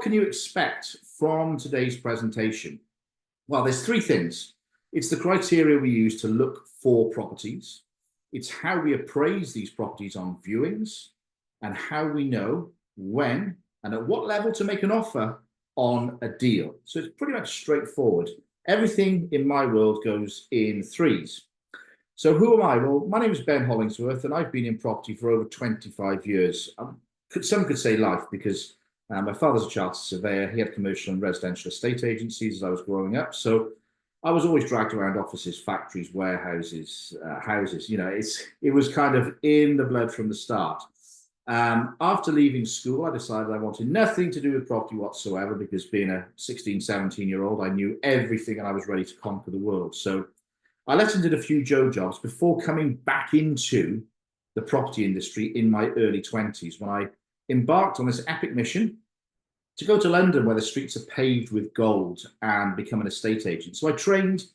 can you expect from today's presentation? Well, there's three things. It's the criteria we use to look for properties. It's how we appraise these properties on viewings, and how we know when and at what level to make an offer on a deal. So it's pretty much straightforward. Everything in my world goes in threes. So who am I? Well, my name is Ben Hollingsworth, and I've been in property for over 25 years. Some could say life, because my father's a chartered surveyor. He had commercial and residential estate agencies as I was growing up. So I was always dragged around offices, factories, warehouses, houses. You know, it was kind of in the blood from the start. After leaving school, I decided I wanted nothing to do with property whatsoever, because being a 16, 17-year-old, I knew everything and I was ready to conquer the world. So I left and did a few Joe jobs before coming back into the property industry in my early 20s, when I embarked on this epic mission to go to London, where the streets are paved with gold, and become an estate agent. So I trained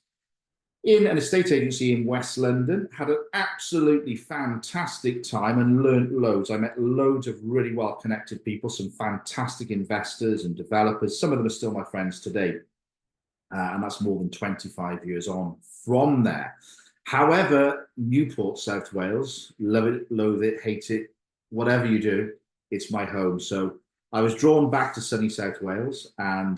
in an estate agency in West London, had an absolutely fantastic time and learned loads. I met loads of really well-connected people, some fantastic investors and developers. Some of them are still my friends today. And that's more than 25 years on from there. However, Newport, South Wales, love it, loathe it, hate it, whatever you do, it's my home. So I was drawn back to sunny South Wales, and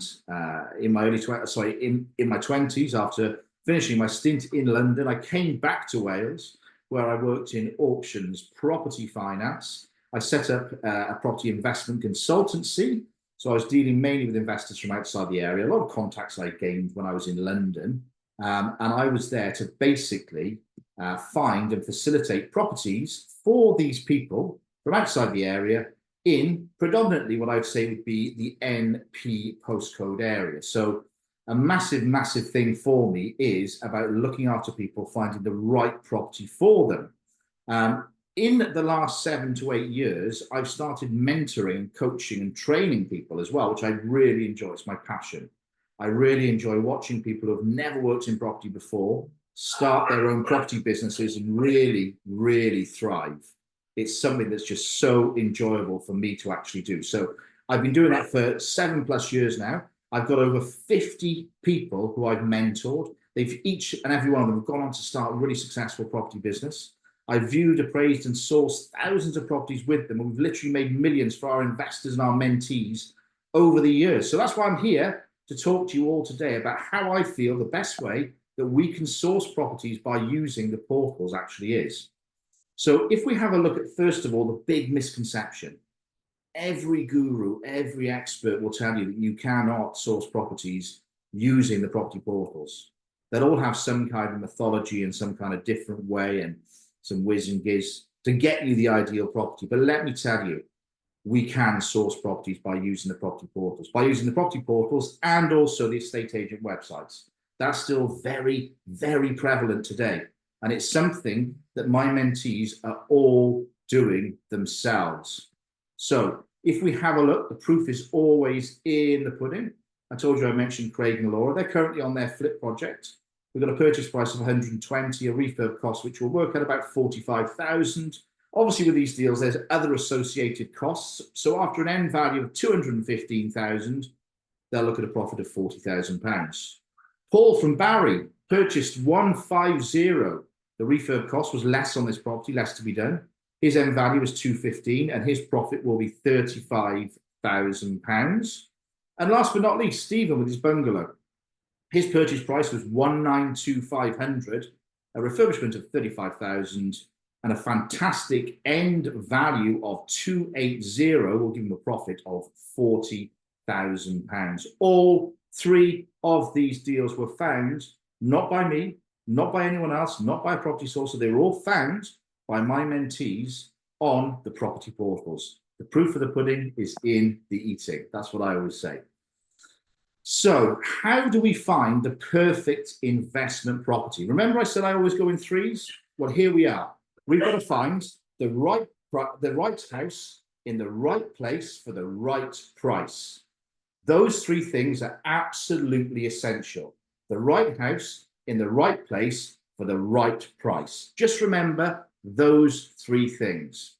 in my my 20s, after finishing my stint in London, I came back to Wales, where I worked in auctions, property finance. I set up a property investment consultancy. So I was dealing mainly with investors from outside the area, a lot of contacts I gained when I was in London. And I was there to basically find and facilitate properties for these people from outside the area in predominantly what I would say would be the NP postcode area. So a massive, massive thing for me is about looking after people, finding the right property for them. In the last 7 to 8 years, I've started mentoring, coaching, and training people as well, which I really enjoy. It's my passion. I really enjoy watching people who have never worked in property before start their own property businesses and really, really thrive. It's something that's just so enjoyable for me to actually do. So I've been doing that for 7+ years now. I've got over 50 people who I've mentored. They've each and every one of them have gone on to start a really successful property business. I've viewed, appraised, and sourced thousands of properties with them, and we've literally made millions for our investors and our mentees over the years. So that's why I'm here to talk to you all today about how I feel the best way that we can source properties by using the portals actually is. So if we have a look at, first of all, the big misconception. Every guru, every expert will tell you that you cannot source properties using the property portals. They'll all have some kind of mythology and some kind of different way and some whiz and giz to get you the ideal property. But let me tell you, we can source properties by using the property portals, and also the estate agent websites. That's still very, very prevalent today. And it's something that my mentees are all doing themselves. So if we have a look, the proof is always in the pudding. I told you I mentioned Craig and Laura. They're currently on their flip project. We've got a purchase price of 120, a refurb cost, which will work at about 45,000. Obviously, with these deals, there's other associated costs. So after an end value of 215,000, they'll look at a profit of 40,000 pounds. Paul from Barry purchased 150. The refurb cost was less on this property, less to be done. His end value was 215, and his profit will be 35,000 pounds. And last but not least, Stephen with his bungalow. His purchase price was 192,500, a refurbishment of 35,000, and a fantastic end value of 280 will give him a profit of 40,000 pounds. All three of these deals were found not by me, not by anyone else, not by a property sourcer. They were all found by my mentees on the property portals. The proof of the pudding is in the eating. That's what I always say. So how do we find the perfect investment property? Remember I said I always go in threes? Well, here we are. We've got to find the right house in the right place for the right price. Those three things are absolutely essential. The right house in the right place for the right price. Just remember those three things.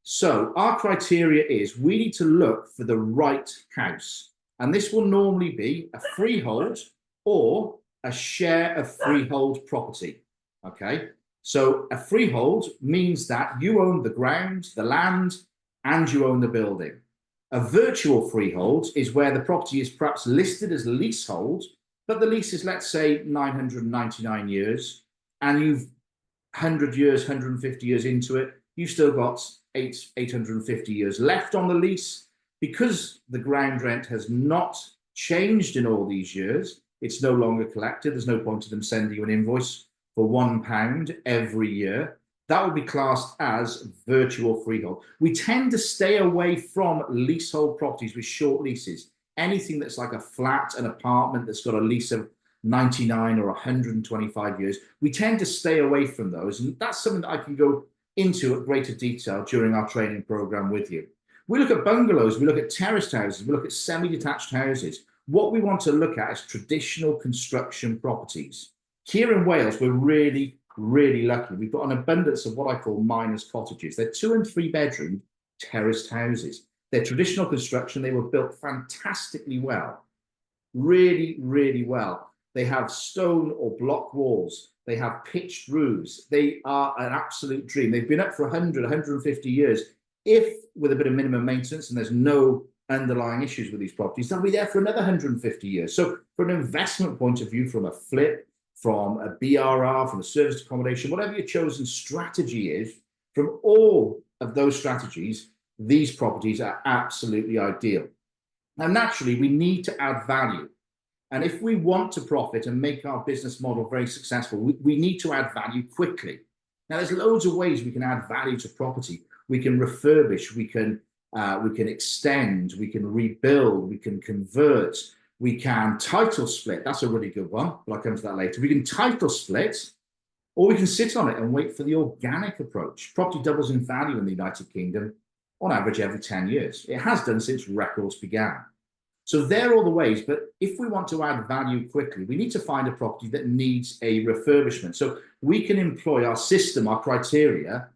So our criteria is we need to look for the right house. And this will normally be a freehold or a share of freehold property. Okay. So a freehold means that you own the ground, the land, and you own the building. A virtual freehold is where the property is perhaps listed as leasehold, but the lease is, let's say, 999 years, and you've 100 years, 150 years into it, you've still got 850 years left on the lease. Because the ground rent has not changed in all these years, it's no longer collected. There's no point to them sending you an invoice for £1 every year. That would be classed as virtual freehold. We tend to stay away from leasehold properties with short leases. Anything that's like a flat, an apartment that's got a lease of 99 or 125 years, we tend to stay away from those. And that's something that I can go into at greater detail during our training program with you. We look at bungalows, we look at terraced houses, we look at semi-detached houses. What we want to look at is traditional construction properties. Here in Wales, we're really lucky. We've got an abundance of what I call miners' cottages. They're 2 and 3 bedroom terraced houses. They're traditional construction. They were built fantastically well, really well. They have stone or block walls. They have pitched roofs. They are an absolute dream. They've been up for 100, 150 years. If with a bit of minimum maintenance and there's no underlying issues with these properties, they'll be there for another 150 years. So from an investment point of view, from a flip, from a BRR, from a service accommodation, whatever your chosen strategy is, from all of those strategies, these properties are absolutely ideal. Now, naturally, we need to add value. And if we want to profit and make our business model very successful, we need to add value quickly. Now, there's loads of ways we can add value to property. We can refurbish, we can extend, we can rebuild, we can convert, we can title split. That's a really good one, but I'll come to that later. We can title split, or we can sit on it and wait for the organic approach. Property doubles in value in the United Kingdom on average every 10 years. It has done since records began. So they're all the ways, but if we want to add value quickly, we need to find a property that needs a refurbishment. So we can employ our system, our criteria,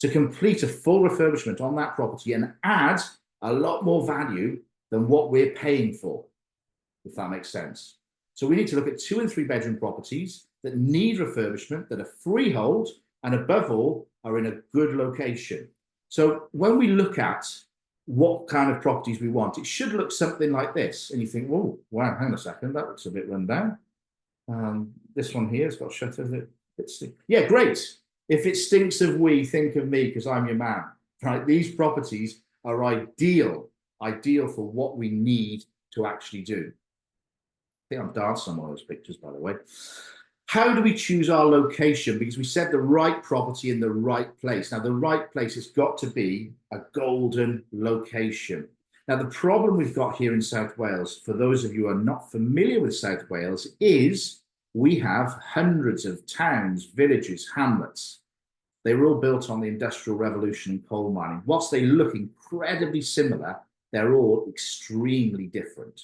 to complete a full refurbishment on that property and add a lot more value than what we're paying for, if that makes sense. So we need to look at 2 and 3 bedroom properties that need refurbishment, that are freehold, and above all, are in a good location. So when we look at what kind of properties we want, it should look something like this. And you think, oh, wow, hang on a second, that looks a bit run down. This one here has got shutters. Yeah, great. If it stinks of we, think of me, because I'm your man. Right? These properties are ideal for what we need to actually do. I think I'm dancing on one of those pictures, by the way. How do we choose our location? Because we said the right property in the right place. Now, the right place has got to be a golden location. Now, the problem we've got here in South Wales, for those of you who are not familiar with South Wales, is we have hundreds of towns, villages, hamlets. They were all built on the Industrial Revolution and coal mining. Whilst they look incredibly similar, they're all extremely different.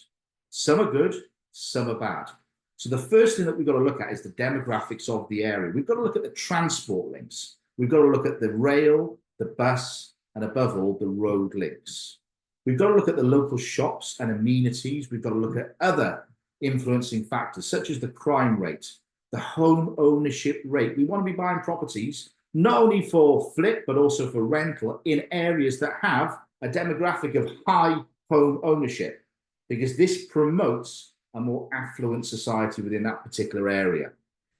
Some are good, some are bad. So the first thing that we've got to look at is the demographics of the area. We've got to look at the transport links. We've got to look at the rail, the bus, and above all, the road links. We've got to look at the local shops and amenities. We've got to look at other influencing factors, such as the crime rate, the home ownership rate. We want to be buying properties not only for flip, but also for rental in areas that have a demographic of high home ownership, because this promotes a more affluent society within that particular area.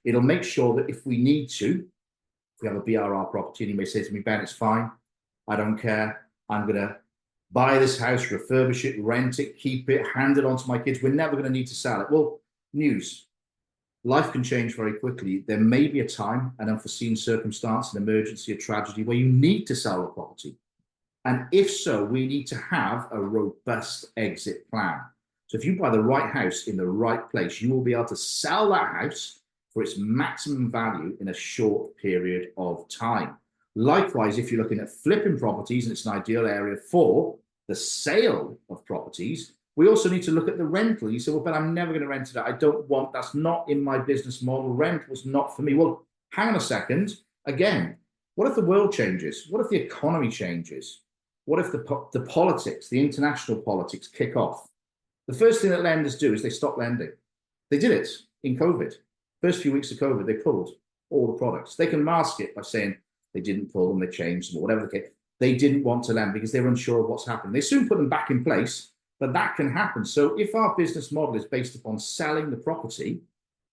It'll make sure that if we need to, if we have a BRR property and you may say to me, Ben, it's fine, I don't care, I'm going to buy this house, refurbish it, rent it, keep it, hand it on to my kids, we're never going to need to sell it. Well, news. Life can change very quickly. There may be a time, an unforeseen circumstance, an emergency, a tragedy, where you need to sell the property. And if so, we need to have a robust exit plan. So if you buy the right house in the right place, you will be able to sell that house for its maximum value in a short period of time. Likewise, if you're looking at flipping properties and it's an ideal area for the sale of properties, we also need to look at the rental. You say, well, but I'm never going to rent it out. I don't want, that's not in my business model. Rent was not for me. Well, hang on a second. Again, What if the world changes? What if the economy changes? What if the politics, the international politics kick off? The first thing that lenders do is they stop lending. They did it in COVID. First few weeks of COVID, they pulled all the products. They can mask it by saying they didn't pull them, they changed them, or whatever the case. They didn't want to lend because they were unsure of what's happening. They soon put them back in place, but that can happen. So if our business model is based upon selling the property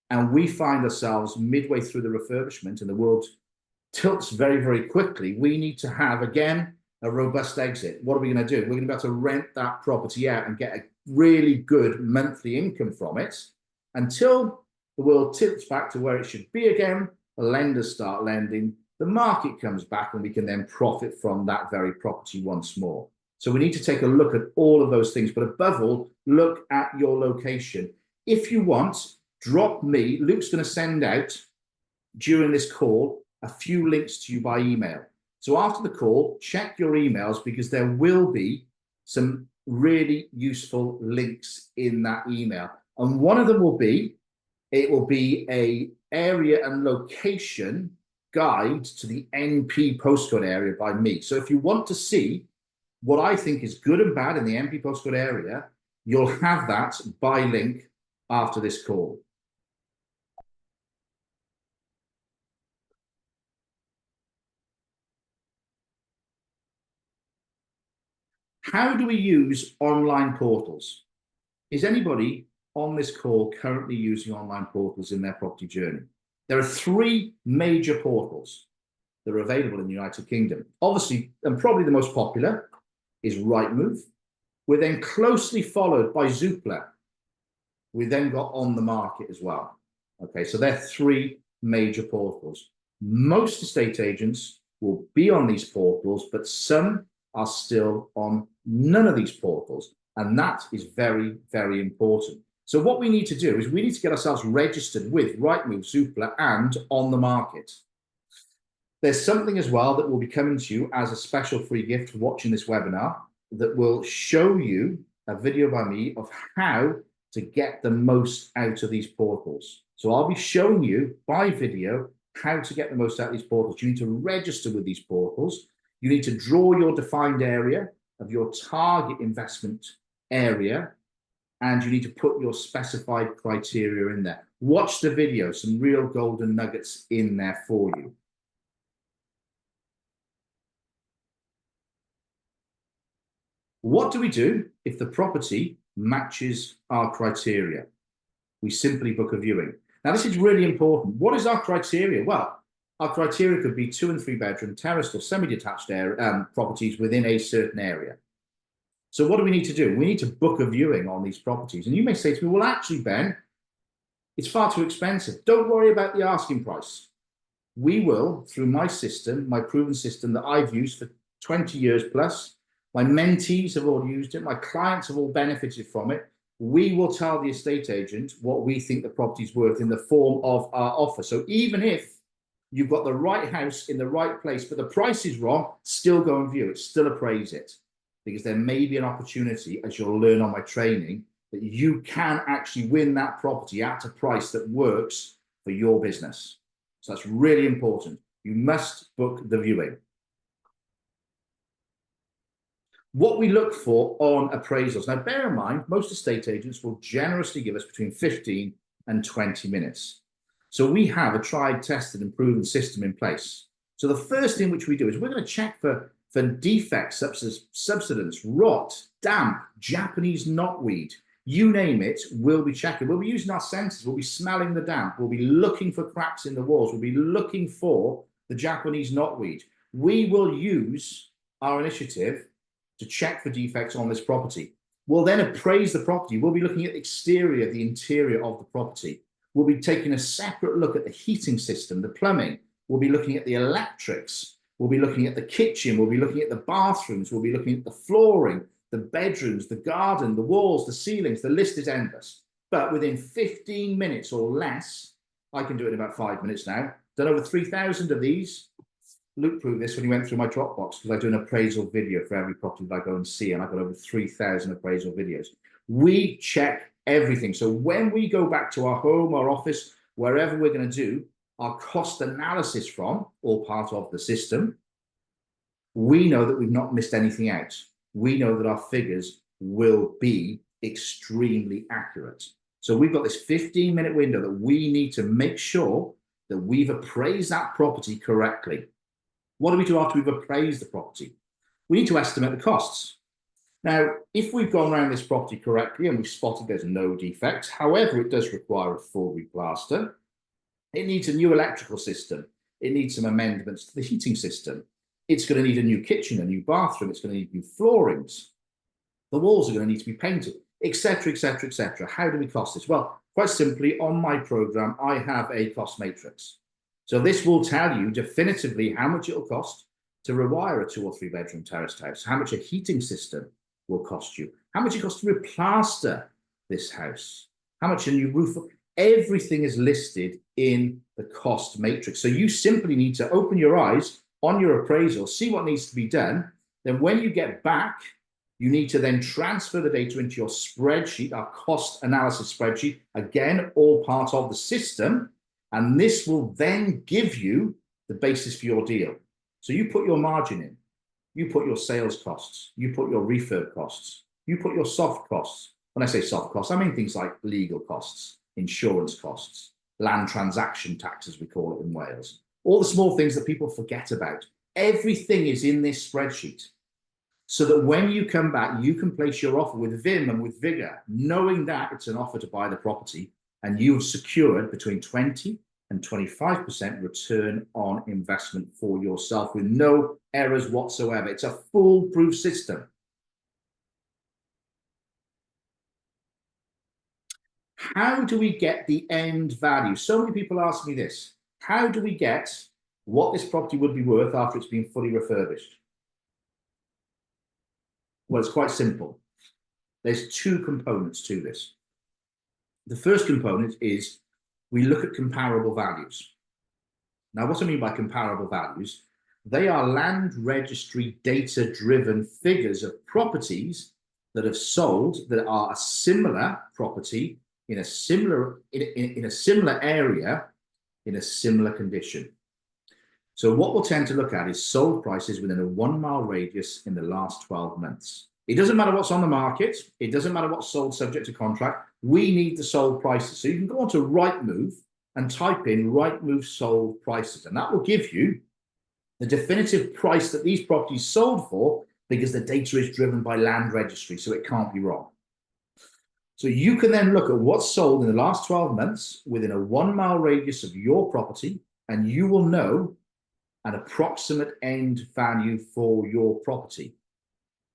and we find ourselves midway through the refurbishment and the world tilts very, very quickly, we need to have, again, a robust exit. What are we going to do? We're going to be able to rent that property out and get a really good monthly income from it until the world tilts back to where it should be again. The lenders start lending, the market comes back, and we can then profit from that very property once more. So we need to take a look at all of those things, but above all, look at your location. If you want, drop me. Luke's going to send out during this call a few links to you by email. So after the call, check your emails because there will be some really useful links in that email. And one of them will be, it will be a area and location guide to the NP postcode area by me. So if you want to see what I think is good and bad in the NP postcode area, you'll have that by link after this call. How do we use online portals? Is anybody on this call currently using online portals in their property journey? There are three major portals that are available in the United Kingdom. Obviously, and probably the most popular is Rightmove. We're then closely followed by Zoopla. We then got On the Market as well. Okay, so they're three major portals. Most estate agents will be on these portals, but some are still on none of these portals. And that is very, very important. So what we need to do is we need to get ourselves registered with Rightmove, Zoopla, and On the Market. There's something as well that will be coming to you as a special free gift for watching this webinar that will show you a video by me of how to get the most out of these portals. So I'll be showing you by video how to get the most out of these portals. You need to register with these portals. You need to draw your defined area of your target investment area, and you need to put your specified criteria in there. Watch the video, some real golden nuggets in there for you. What do we do if the property matches our criteria? We simply book a viewing. Now, this is really important. What is our criteria? Well, our criteria could be 2 and 3 bedroom, terraced or semi-detached properties within a certain area. So what do we need to do? We need to book a viewing on these properties. And you may say to me, well, actually, Ben, it's far too expensive. Don't worry about the asking price. We will, through my system, my proven system that I've used for 20 years plus, my mentees have all used it, my clients have all benefited from it. We will tell the estate agent what we think the property's worth in the form of our offer. So even if you've got the right house in the right place, but the price is wrong, still go and view it, still appraise it. Because there may be an opportunity, as you'll learn on my training, that you can actually win that property at a price that works for your business. So that's really important. You must book the viewing. What we look for on appraisals. Now, bear in mind, most estate agents will generously give us between 15 and 20 minutes. So we have a tried, tested, and proven system in place. So the first thing which we do is we're going to check for defects such as subsidence, rot, damp, Japanese knotweed, you name it, we'll be checking. We'll be using our sensors, we'll be smelling the damp, we'll be looking for cracks in the walls, we'll be looking for the Japanese knotweed. We will use our initiative to check for defects on this property. We'll then appraise the property. We'll be looking at the exterior, the interior of the property. We'll be taking a separate look at the heating system, the plumbing. We'll be looking at the electrics. We'll be looking at the kitchen. We'll be looking at the bathrooms. We'll be looking at the flooring, the bedrooms, the garden, the walls, the ceilings. The list is endless. But within 15 minutes or less, I can do it in about 5 minutes now. Done over 3,000 of these. Luke proved this when he went through my Dropbox because I do an appraisal video for every property that I go and see, and I've got over 3,000 appraisal videos. We check everything. So when we go back to our home, our office, wherever we're going to do our cost analysis from, all part of the system, we know that we've not missed anything out. We know that our figures will be extremely accurate. So we've got this 15-minute window that we need to make sure that we've appraised that property correctly. What do we do after we've appraised the property? We need to estimate the costs. Now, if we've gone around this property correctly and we've spotted there's no defects, however, it does require a full replaster. It needs a new electrical system. It needs some amendments to the heating system. It's going to need a new kitchen, a new bathroom. It's going to need new floorings. The walls are going to need to be painted, etc., etc., etc. How do we cost this? Well, quite simply, on my program, I have a cost matrix. So this will tell you definitively how much it'll cost to rewire a 2 or 3 bedroom terraced house, how much a heating system will cost you, how much it costs to replaster this house, how much a new roof. Everything is listed in the cost matrix. So you simply need to open your eyes on your appraisal, see what needs to be done. Then when you get back, you need to then transfer the data into your spreadsheet, our cost analysis spreadsheet, again, all part of the system. And this will then give you the basis for your deal. So you put your margin in, you put your sales costs, you put your refurb costs, you put your soft costs. When I say soft costs, I mean things like legal costs, insurance costs, land transaction tax, as we call it in Wales. All the small things that people forget about. Everything is in this spreadsheet. So that when you come back, you can place your offer with vim and with vigor, knowing that it's an offer to buy the property and you've secured between 20 and 25% return on investment for yourself with no errors whatsoever. It's a foolproof system. How do we get the end value? So many people ask me this. How do we get what this property would be worth after it's been fully refurbished? Well, it's quite simple. There's 2 components to this. The first component is we look at comparable values. Now, what I mean by comparable values, they are land registry data-driven figures of properties that have sold that are a similar property in a similar area in a similar condition. So what we'll tend to look at is sold prices within a 1-mile radius in the last 12 months. It doesn't matter what's on the market. It doesn't matter what's sold subject to contract. We need the sold prices. So you can go onto Rightmove and type in Rightmove sold prices, and that will give you the definitive price that these properties sold for, because the data is driven by land registry, so it can't be wrong. So you can then look at what's sold in the last 12 months within a 1-mile radius of your property, and you will know an approximate end value for your property.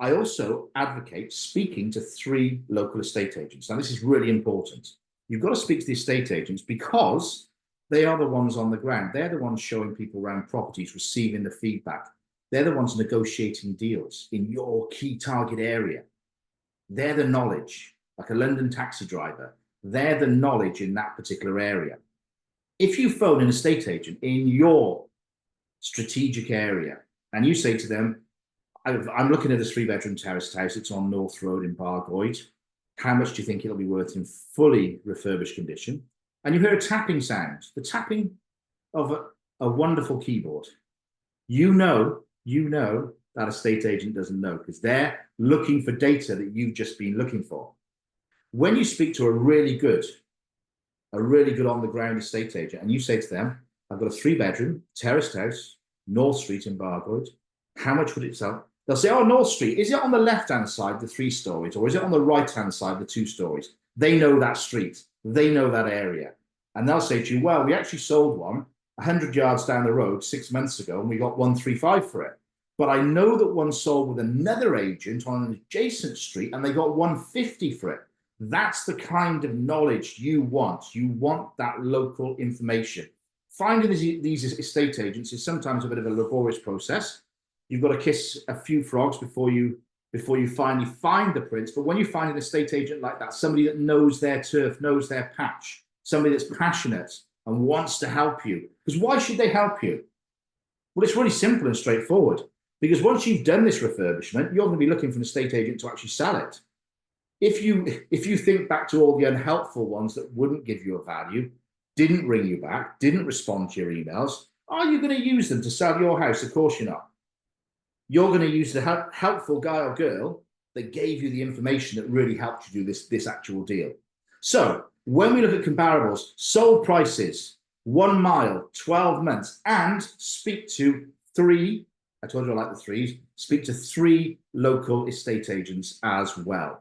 I also advocate speaking to 3 local estate agents. Now, this is really important. You've got to speak to the estate agents because they are the ones on the ground. They're the ones showing people around properties, receiving the feedback. They're the ones negotiating deals in your key target area. They're the knowledge, like a London taxi driver. They're the knowledge in that particular area. If you phone an estate agent in your strategic area and you say to them, I'm looking at a 3-bedroom terraced house, it's on North Road in Bargoed. How much do you think it'll be worth in fully refurbished condition? And you hear a tapping sound, the tapping of a wonderful keyboard. You know that estate agent doesn't know, because they're looking for data that you've just been looking for. When you speak to a really good on the ground estate agent and you say to them, I've got a 3-bedroom terraced house, North Street in Bargoed. How much would it sell? They'll say, oh, North Street, is it on the left-hand side, the 3 stories, or is it on the right-hand side, the 2 stories? They know that street. They know that area. And they'll say to you, well, we actually sold one 100 yards down the road 6 months ago, and we got 135 for it. But I know that one sold with another agent on an adjacent street, and they got 150 for it. That's the kind of knowledge you want. You want that local information. Finding these estate agents is sometimes a bit of a laborious process. You've got to kiss a few frogs before you finally find the prince. But when you find an estate agent like that, somebody that knows their turf, knows their patch, somebody that's passionate and wants to help you. Because why should they help you? Well, it's really simple and straightforward. Because once you've done this refurbishment, you're going to be looking for an estate agent to actually sell it. If you think back to all the unhelpful ones that wouldn't give you a value, didn't ring you back, didn't respond to your emails, are you going to use them to sell your house? Of course you're not. You're going to use the helpful guy or girl that gave you the information that really helped you do this actual deal. So when we look at comparables, sold prices, 1 mile, 12 months, and speak to 3, I told you I like the 3s, speak to 3 local estate agents as well.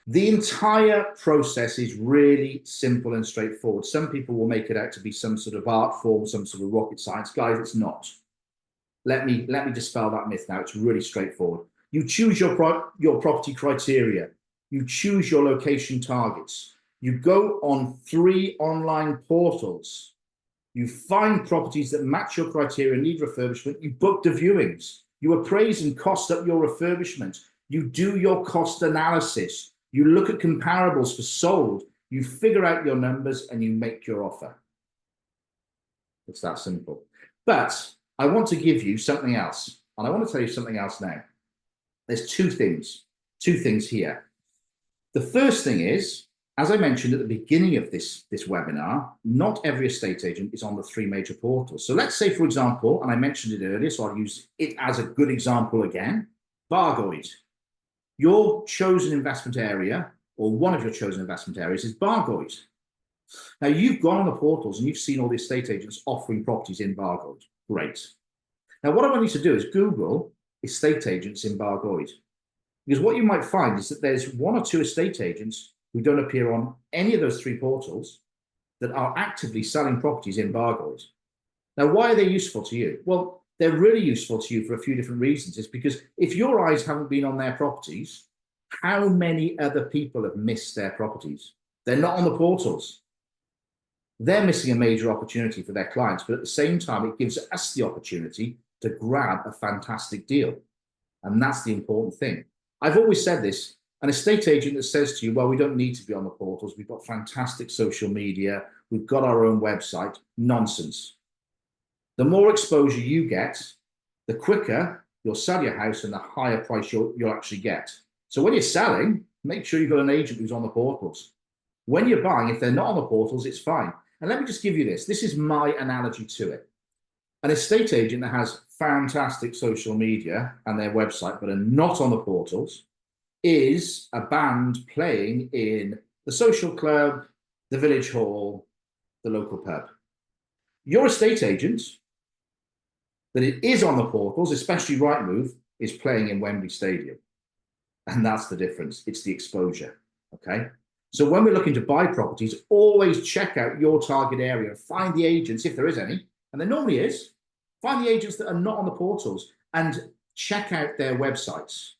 The entire process is really simple and straightforward. Some people will make it out to be some sort of art form, some sort of rocket science. Guys, it's not. Let me dispel that myth now. It's really straightforward. You choose your property criteria. You choose your location targets. You go on 3 online portals. You find properties that match your criteria, need refurbishment. You book the viewings. You appraise and cost up your refurbishment. You do your cost analysis. You look at comparables for sold. You figure out your numbers and you make your offer. It's that simple. But I want to give you something else. And I want to tell you something else now. There's two things here. The first thing is, as I mentioned at the beginning of this webinar, not every estate agent is on the 3 major portals. So let's say, for example, and I mentioned it earlier, so I'll use it as a good example again, Bargoed. Your chosen investment area, or one of your chosen investment areas, is Bargoed. Now, you've gone on the portals and you've seen all the estate agents offering properties in Bargoed. Great. Now, what I want you to do is Google estate agents in Bargoed. Because what you might find is that there's 1 or 2 estate agents who don't appear on any of those 3 portals that are actively selling properties in Bargoed. Now, why are they useful to you? Well, they're really useful to you for a few different reasons. It's because if your eyes haven't been on their properties, how many other people have missed their properties? They're not on the portals. They're missing a major opportunity for their clients, but at the same time, it gives us the opportunity to grab a fantastic deal. And that's the important thing. I've always said this, an estate agent that says to you, well, we don't need to be on the portals. We've got fantastic social media. We've got our own website. Nonsense. The more exposure you get, the quicker you'll sell your house and the higher price you'll actually get. So when you're selling, make sure you've got an agent who's on the portals. When you're buying, if they're not on the portals, it's fine. And let me just give you this. This is my analogy to it. An estate agent that has fantastic social media and their website, but are not on the portals, is a band playing in the social club, the village hall, the local pub. Your estate agent that it is on the portals, especially Rightmove, is playing in Wembley Stadium. And that's the difference. It's the exposure, okay? So when we're looking to buy properties, always check out your target area. Find the agents, if there is any, and there normally is. Find the agents that are not on the portals and check out their websites.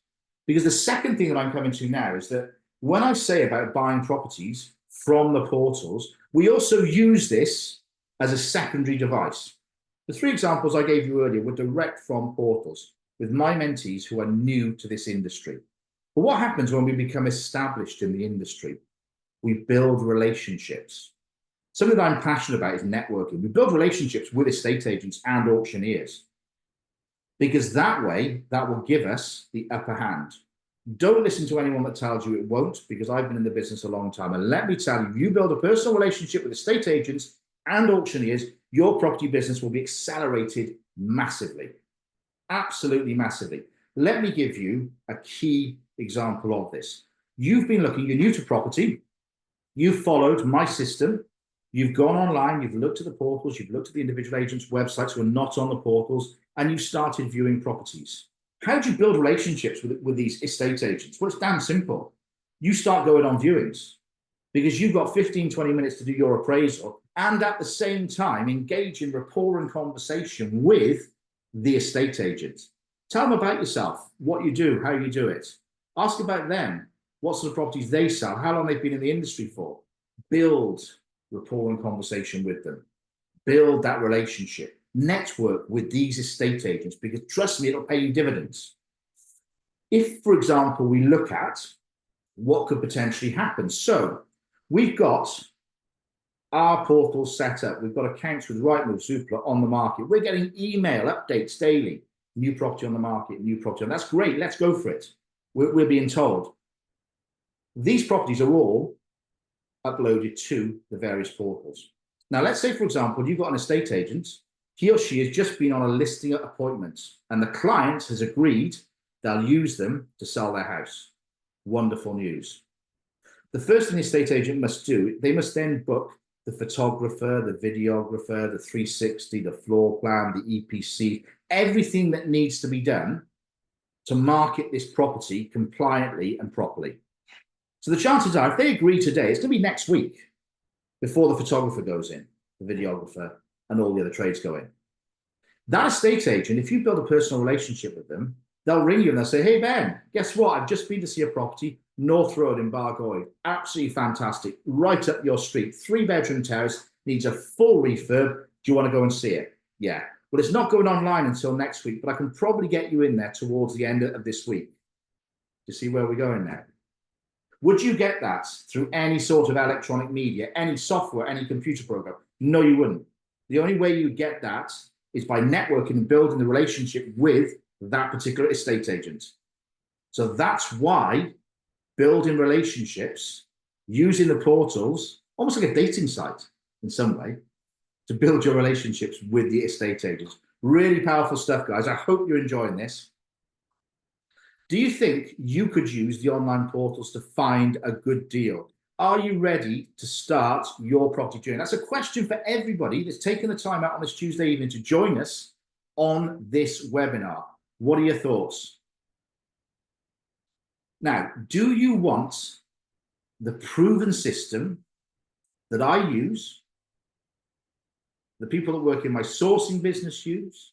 Because the second thing that I'm coming to now is that when I say about buying properties from the portals, we also use this as a secondary device. The 3 examples I gave you earlier were direct from portals with my mentees who are new to this industry. But what happens when we become established in the industry? We build relationships. Something that I'm passionate about is networking. We build relationships with estate agents and auctioneers because that way, that will give us the upper hand. Don't listen to anyone that tells you it won't, because I've been in the business a long time. And let me tell you, you build a personal relationship with estate agents and auctioneers, your property business will be accelerated massively. Absolutely massively. Let me give you a key example of this. You've been looking, you're new to property, you've followed my system, you've gone online, you've looked at the portals, you've looked at the individual agents' websites who are not on the portals, and you've started viewing properties. How do you build relationships with these estate agents? Well, it's damn simple. You start going on viewings because you've got 15, 20 minutes to do your appraisal and at the same time engage in rapport and conversation with the estate agent. Tell them about yourself, what you do, how you do it. Ask about them, what sort of properties they sell, how long they've been in the industry for. Build rapport and conversation with them. Build that relationship. Network with these estate agents because trust me, it'll pay you dividends. If, for example, we look at what could potentially happen. So we've got our portal set up. We've got accounts with Rightmove, Zoopla on the market. We're getting email updates daily. New property on the market, new property. That's great. Let's go for it. We're being told. These properties are all uploaded to the various portals. Now, let's say, for example, you've got an estate agent. He or she has just been on a listing appointment, and the client has agreed they'll use them to sell their house. Wonderful news. The first thing the estate agent must do, they must then book the photographer, the videographer, the 360, the floor plan, the EPC, everything that needs to be done to market this property compliantly and properly. So the chances are, if they agree today, it's going to be next week before the photographer goes in, the videographer, and all the other trades go in. That estate agent, if you build a personal relationship with them, they'll ring you and they'll say, hey, Ben, guess what? I've just been to see a property, North Road in Bargoed. Absolutely fantastic. Right up your street. 3-bedroom terrace, needs a full refurb. Do you want to go and see it? Yeah. Well, it's not going online until next week, but I can probably get you in there towards the end of this week. Do you see where we're going now? Would you get that through any sort of electronic media, any software, any computer program? No, you wouldn't. The only way you get that is by networking and building the relationship with that particular estate agent. So that's why building relationships, using the portals, almost like a dating site in some way, to build your relationships with the estate agents. Really powerful stuff, guys. I hope you're enjoying this. Do you think you could use the online portals to find a good deal? Are you ready to start your property journey? That's a question for everybody that's taken the time out on this Tuesday evening to join us on this webinar. What are your thoughts? Now, do you want the proven system that I use, the people that work in my sourcing business use,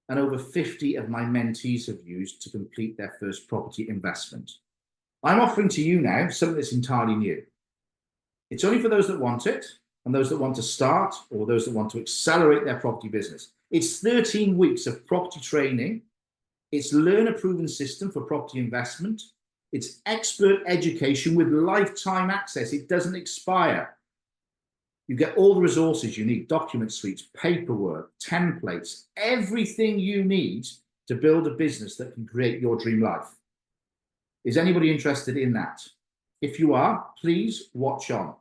and over 50 of my mentees have used to complete their first property investment? I'm offering to you now something that's entirely new. It's only for those that want it and those that want to start or those that want to accelerate their property business. It's 13 weeks of property training. It's learn a proven system for property investment. It's expert education with lifetime access. It doesn't expire. You get all the resources you need, document suites, paperwork, templates, everything you need to build a business that can create your dream life. Is anybody interested in that? If you are, please watch on.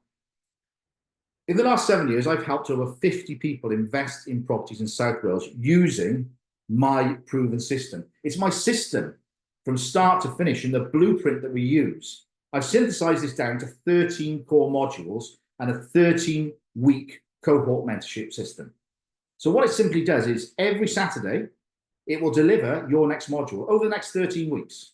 In the last 7 years, I've helped over 50 people invest in properties in South Wales using my proven system. It's my system from start to finish, and the blueprint that we use. I've synthesized this down to 13 core modules and a 13-week cohort mentorship system. So what it simply does is every Saturday, it will deliver your next module over the next 13 weeks.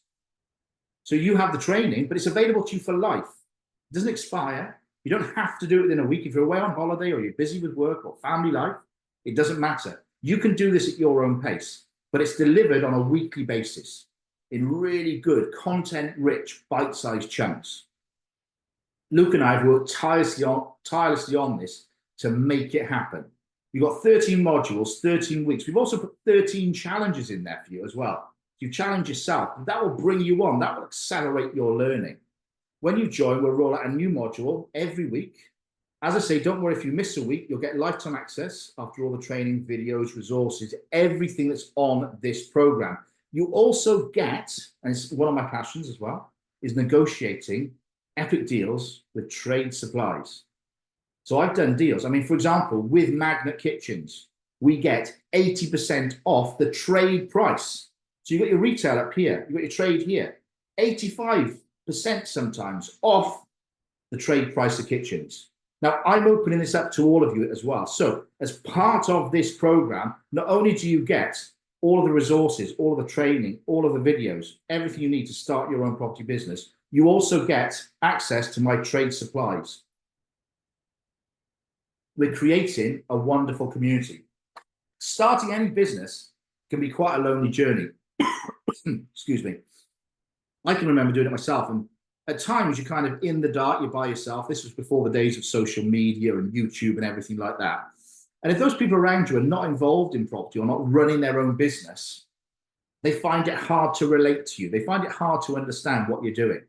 So you have the training, but it's available to you for life. It doesn't expire. You don't have to do it within a week. If you're away on holiday or you're busy with work or family life, it doesn't matter. You can do this at your own pace, but it's delivered on a weekly basis in really good, content-rich, bite-sized chunks. Luke and I have worked tirelessly on this to make it happen. You've got 13 modules, 13 weeks. We've also put 13 challenges in there for you as well. You challenge yourself, that will bring you on. That will accelerate your learning. When you join, we'll roll out a new module every week. As I say, don't worry if you miss a week, you'll get lifetime access after all the training, videos, resources, everything that's on this program. You also get, and it's one of my passions as well, is negotiating epic deals with trade supplies. So I've done deals. I mean, for example, with Magnet Kitchens, we get 80% off the trade price. So you've got your retail up here, you've got your trade here, 85% sometimes off the trade price of kitchens. Now, I'm opening this up to all of you as well. So as part of this program, not only do you get all of the resources, all of the training, all of the videos, everything you need to start your own property business, you also get access to my trade supplies. We're creating a wonderful community. Starting any business can be quite a lonely journey. Excuse me. I can remember doing it myself, and at times you're kind of in the dark, you're by yourself. This was before the days of social media and YouTube and everything like that. And if those people around you are not involved in property or not running their own business, they find it hard to relate to you. They find it hard to understand what you're doing.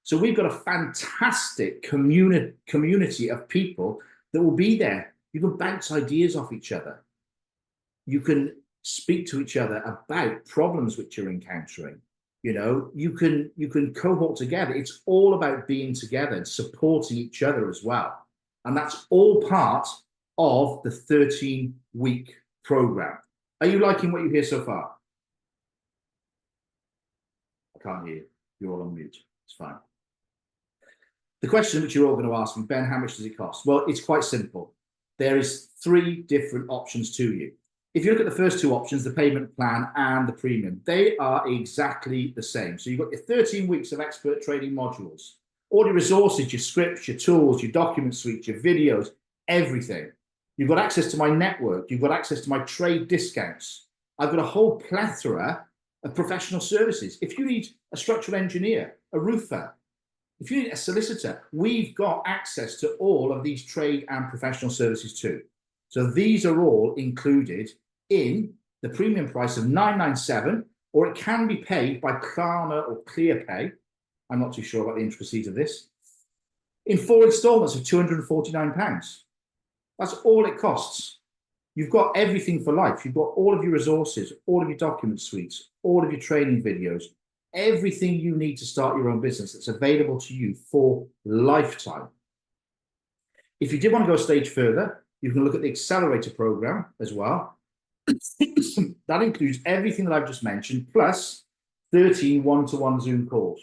So we've got a fantastic community of people that will be there. You can bounce ideas off each other. You can speak to each other about problems which you're encountering. You know, you can cohort together. It's all about being together and supporting each other as well. And that's all part of the 13-week program. Are you liking what you hear so far? I can't hear you. You're all on mute. It's fine. The question which you're all going to ask me, Ben, how much does it cost? Well, it's quite simple. There is 3 different options to you. If you look at the first 2 options, the payment plan and the premium, they are exactly the same. So you've got your 13 weeks of expert training modules, all your resources, your scripts, your tools, your document suite, your videos, everything. You've got access to my network. You've got access to my trade discounts. I've got a whole plethora of professional services. If you need a structural engineer, a roofer, if you need a solicitor, we've got access to all of these trade and professional services too. So these are all included in the premium price of $997, or it can be paid by Klarna or ClearPay. I'm not too sure about the intricacies of this. In 4 installments of £249. That's all it costs. You've got everything for life. You've got all of your resources, all of your document suites, all of your training videos, everything you need to start your own business that's available to you for lifetime. If you did want to go a stage further, you can look at the accelerator program as well. That includes everything that I've just mentioned, plus 13 one-to-one Zoom calls.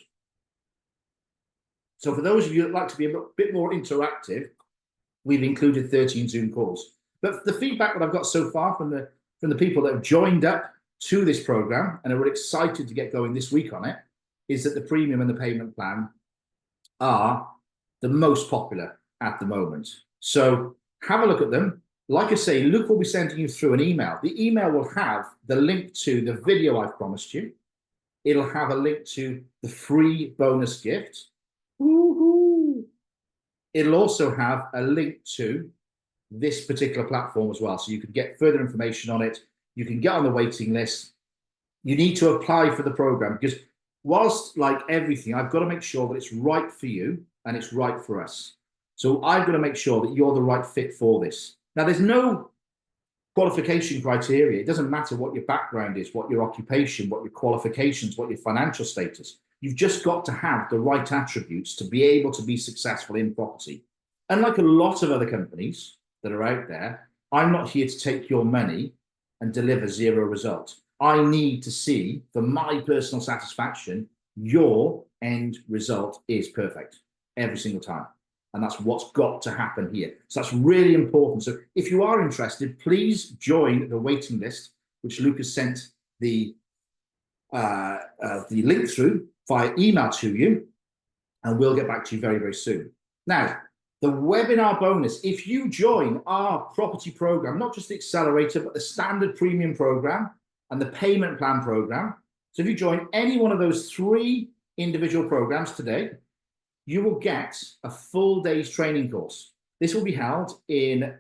So for those of you that like to be a bit more interactive, we've included 13 Zoom calls. But the feedback that I've got so far from the people that have joined up to this program and are excited to get going this week on it is that the premium and the payment plan are the most popular at the moment. So have a look at them. Like I say, Luke will be sending you through an email. The email will have the link to the video I've promised you. It'll have a link to the free bonus gift. Woohoo! It'll also have a link to this particular platform as well. So you can get further information on it. You can get on the waiting list. You need to apply for the program because whilst like everything, I've got to make sure that it's right for you and it's right for us. So I've got to make sure that you're the right fit for this. Now, there's no qualification criteria. It doesn't matter what your background is, what your occupation, what your qualifications, what your financial status. You've just got to have the right attributes to be able to be successful in property. Unlike a lot of other companies that are out there, I'm not here to take your money and deliver 0 result. I need to see, for my personal satisfaction, your end result is perfect every single time. And that's what's got to happen here. So that's really important. So if you are interested, please join the waiting list, which Luke has sent the link through via email to you, and we'll get back to you very, very soon. Now, the webinar bonus, if you join our property program, not just the accelerator, but the standard premium program and the payment plan program. So if you join any one of those 3 individual programs today, you will get a full day's training course. This will be held in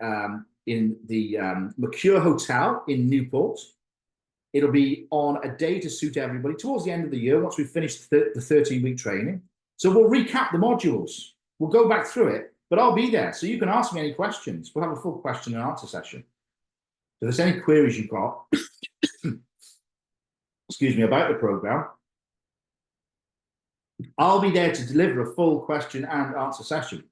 the Mercure Hotel in Newport. It'll be on a day to suit everybody towards the end of the year, once we've finished the 13-week training. So we'll recap the modules. We'll go back through it, but I'll be there. So you can ask me any questions. We'll have a full question and answer session. So if there's any queries you've got, excuse me, about the program, I'll be there to deliver a full question and answer session.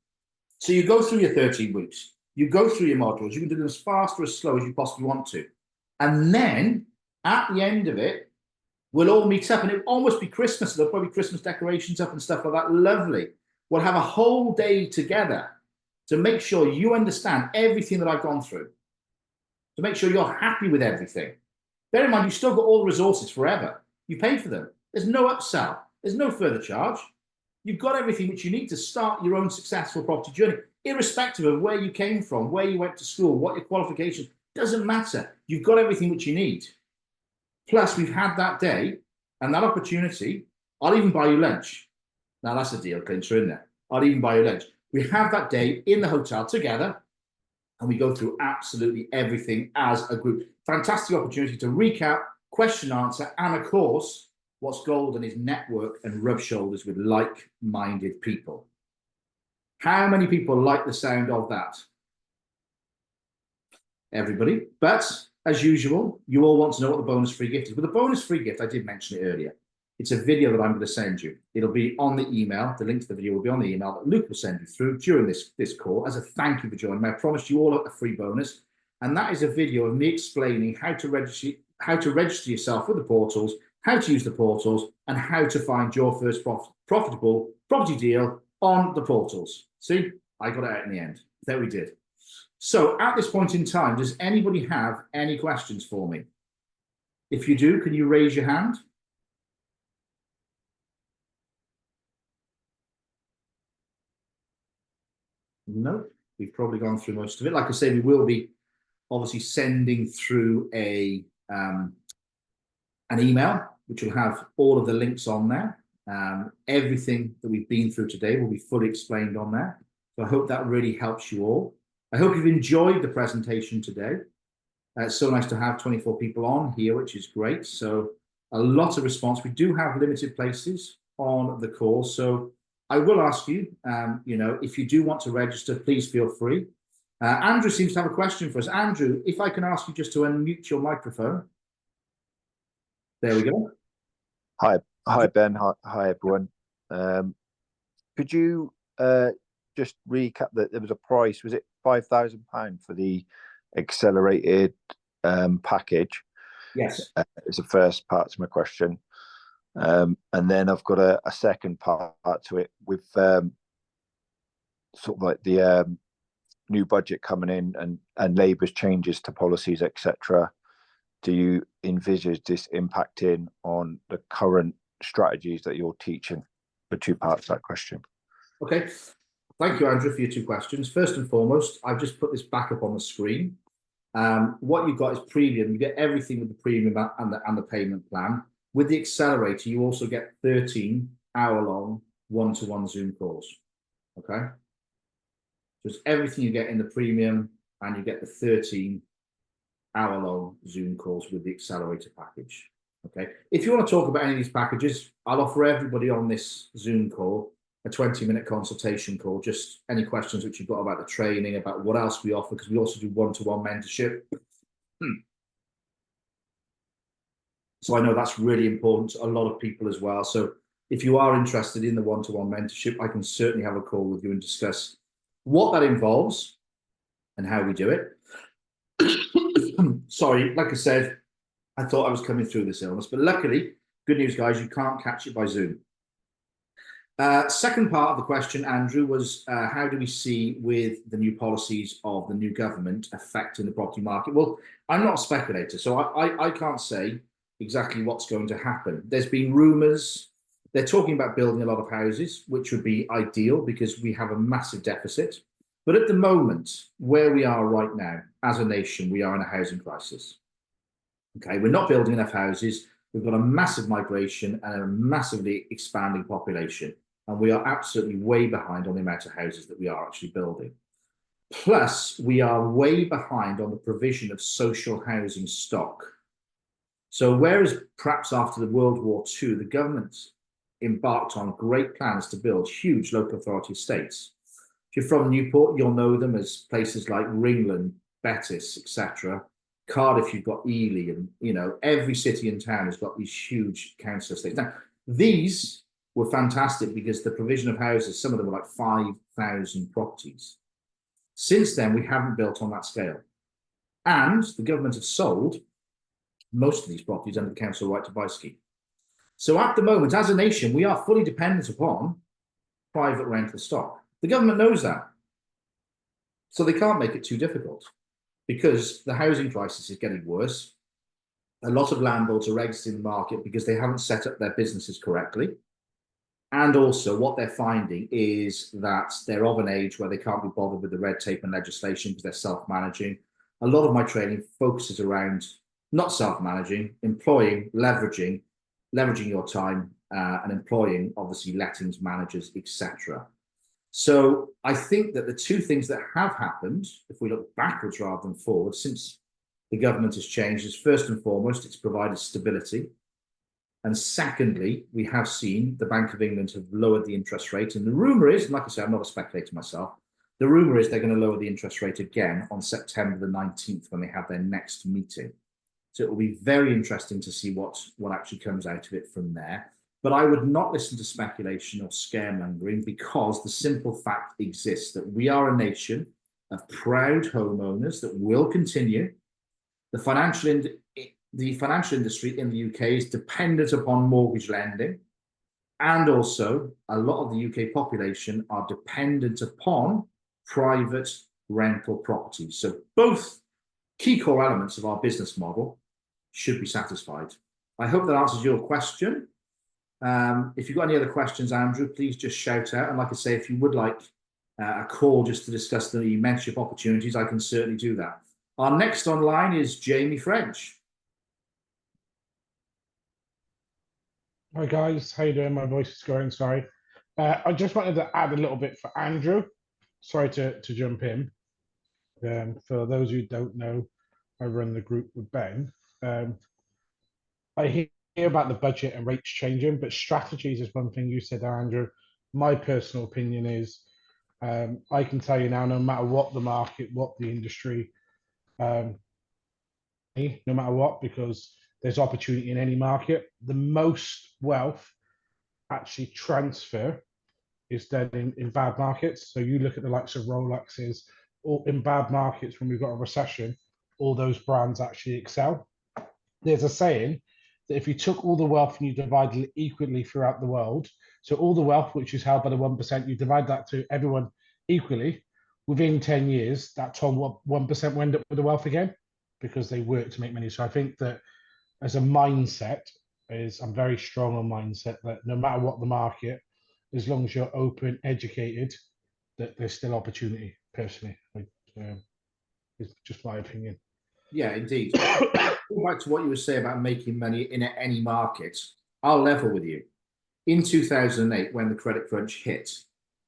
So you go through your 13 weeks, you go through your modules, you can do them as fast or as slow as you possibly want to. And then at the end of it, we'll all meet up, and it'll almost be Christmas. There'll probably be Christmas decorations up and stuff like that. Lovely. We'll have a whole day together to make sure you understand everything that I've gone through, to make sure you're happy with everything. Bear in mind, you've still got all the resources forever. You pay for them. There's no upsell. There's no further charge. You've got everything which you need to start your own successful property journey, irrespective of where you came from, where you went to school, what your qualifications, doesn't matter. You've got everything which you need. Plus, we've had that day and that opportunity. I'll even buy you lunch. Now, that's a deal clincher, isn't it? I'll even buy you lunch. We have that day in the hotel together, and we go through absolutely everything as a group. Fantastic opportunity to recap, question, answer, and of course, what's golden is network and rub shoulders with like-minded people. How many people like the sound of that? Everybody. But as usual, you all want to know what the bonus free gift is. But the bonus free gift, I did mention it earlier, It's a video that I'm going to send you. It'll be on the email. The link to the video will be on the email that Luke will send you through during this call as a thank you for joining me. I promised you all a free bonus, and that is a video of me explaining how to register yourself with the portals, how to use the portals, and how to find your first profitable property deal on the portals. See, I got it out in the end. There we did. So at this point in time, does anybody have any questions for me? If you do, can you raise your hand? No, we've probably gone through most of it. Like I say, we will be obviously sending through an email, which will have all of the links on there. Everything that we've been through today will be fully explained on there. So I hope that really helps you all. I hope you've enjoyed the presentation today. It's so nice to have 24 people on here, which is great. So a lot of response. We do have limited places on the call. So I will ask you, if you do want to register, please feel free. Andrew seems to have a question for us. Andrew, if I can ask you just to unmute your microphone. There we go. Hi Ben. Hi everyone. Could you just recap that there was a price? Was it £5,000 for the accelerated package? Yes. It's the first part to my question. And then I've got a second part to it with sort of like the new budget coming in and Labour's changes to policies, etc. Do you envisage this impacting on the current strategies that you're teaching? The two parts of that question. Okay. Thank you, Andrew, for your two questions. First and foremost, I've just put this back up on the screen. What you've got is premium. You get everything with the premium and the payment plan. With the accelerator, you also get 13-hour-long one-to-one Zoom calls. Okay? Just everything you get in the premium, and you get the 13-hour-long Zoom calls with the accelerator package. Okay? If you want to talk about any of these packages, I'll offer everybody on this Zoom call a 20-minute consultation call. Just any questions which you've got about the training, about what else we offer, because we also do one-to-one mentorship. So I know that's really important to a lot of people as well. So if you are interested in the one-to-one mentorship, I can certainly have a call with you and discuss what that involves and how we do it. Sorry, like I said, I thought I was coming through this illness, but luckily, good news, guys, you can't catch it by Zoom. Second part of the question, Andrew, was how do we see with the new policies of the new government affecting the property market? Well, I'm not a speculator, so I can't say exactly what's going to happen. There's been rumours. They're talking about building a lot of houses, which would be ideal because we have a massive deficit. But at the moment, where we are right now, as a nation, we are in a housing crisis. Okay, we're not building enough houses. We've got a massive migration and a massively expanding population. And we are absolutely way behind on the amount of houses that we are actually building. Plus, we are way behind on the provision of social housing stock. So whereas perhaps after the World War II, the government embarked on great plans to build huge local authority estates. If you're from Newport, you'll know them as places like Ringland, Bettis, etc. Cardiff, you've got Ely, and every city and town has got these huge council estates. Now, these were fantastic because the provision of houses, some of them were like 5,000 properties. Since then, we haven't built on that scale. And the government have sold most of these properties under the council right to buy scheme. So at the moment, as a nation, we are fully dependent upon private rental stock. The government knows that. So they can't make it too difficult because the housing crisis is getting worse. A lot of landlords are exiting the market because they haven't set up their businesses correctly. And also what they're finding is that they're of an age where they can't be bothered with the red tape and legislation because they're self-managing. A lot of my training focuses around not self-managing, employing, leveraging your time and employing, obviously, lettings managers, etc. So I think that the two things that have happened, if we look backwards rather than forward, since the government has changed, is first and foremost, it's provided stability. And secondly, we have seen the Bank of England have lowered the interest rate. And the rumour is, and like I said, I'm not a speculator myself, the rumour is they're going to lower the interest rate again on September the 19th when they have their next meeting. So it will be very interesting to see what actually comes out of it from there. But I would not listen to speculation or scaremongering, because the simple fact exists that we are a nation of proud homeowners that will continue. The financial industry in the UK is dependent upon mortgage lending, and also a lot of the UK population are dependent upon private rental properties. So both key core elements of our business model should be satisfied. I hope that answers your question. If you've got any other questions, Andrew, please just shout out. And like I say, if you would like a call just to discuss the mentorship opportunities, I can certainly do that. Our next online is Jamie French. Hi guys, how you doing? My voice is going, sorry. I just wanted to add a little bit for Andrew. Sorry to jump in. For those who don't know, I run the group with Ben. I hear about the budget and rates changing, but strategies is one thing you said, Andrew. My personal opinion is, I can tell you now, no matter what the market, what the industry, no matter what, because there's opportunity in any market. The most wealth actually transfer is done in bad markets. So you look at the likes of Rolexes, or in bad markets when we've got a recession, all those brands actually excel. There's a saying that if you took all the wealth and you divided it equally throughout the world, so all the wealth which is held by the 1%, you divide that to everyone equally, within 10 years, that 1% will end up with the wealth again, because they work to make money. So I think that as a mindset, I'm very strong on mindset that no matter what the market, as long as you're open, educated, that there's still opportunity. Personally, it's just my opinion. Yeah, indeed. Going back to what you were saying about making money in any market, I'll level with you. In 2008, when the credit crunch hit,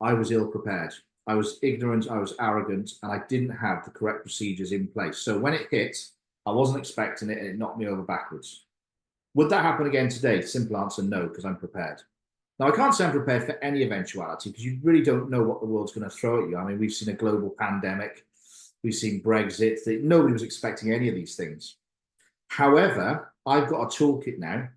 I was ill prepared. I was ignorant, I was arrogant, and I didn't have the correct procedures in place. So when it hit, I wasn't expecting it, and it knocked me over backwards. Would that happen again today? Simple answer, no, because I'm prepared. Now, I can't say I'm prepared for any eventuality, because you really don't know what the world's going to throw at you. I mean, we've seen a global pandemic. We've seen Brexit. Nobody was expecting any of these things. However, I've got a toolkit now.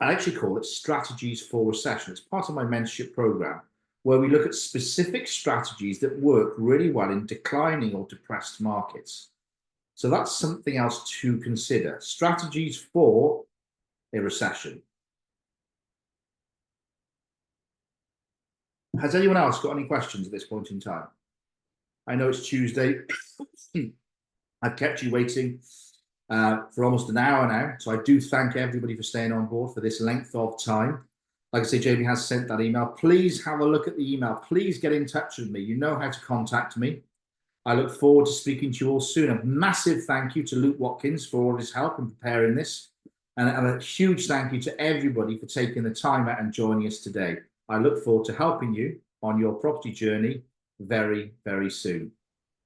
I actually call it Strategies for Recession. It's part of my mentorship program, where we look at specific strategies that work really well in declining or depressed markets. So that's something else to consider. Strategies for a recession. Has anyone else got any questions at this point in time? I know it's Tuesday. I've kept you waiting for almost an hour now. So I do thank everybody for staying on board for this length of time. Like I say, Jamie has sent that email. Please have a look at the email. Please get in touch with me. You know how to contact me. I look forward to speaking to you all soon. A massive thank you to Luke Watkins for all his help in preparing this. And a huge thank you to everybody for taking the time out and joining us today. I look forward to helping you on your property journey very, very soon.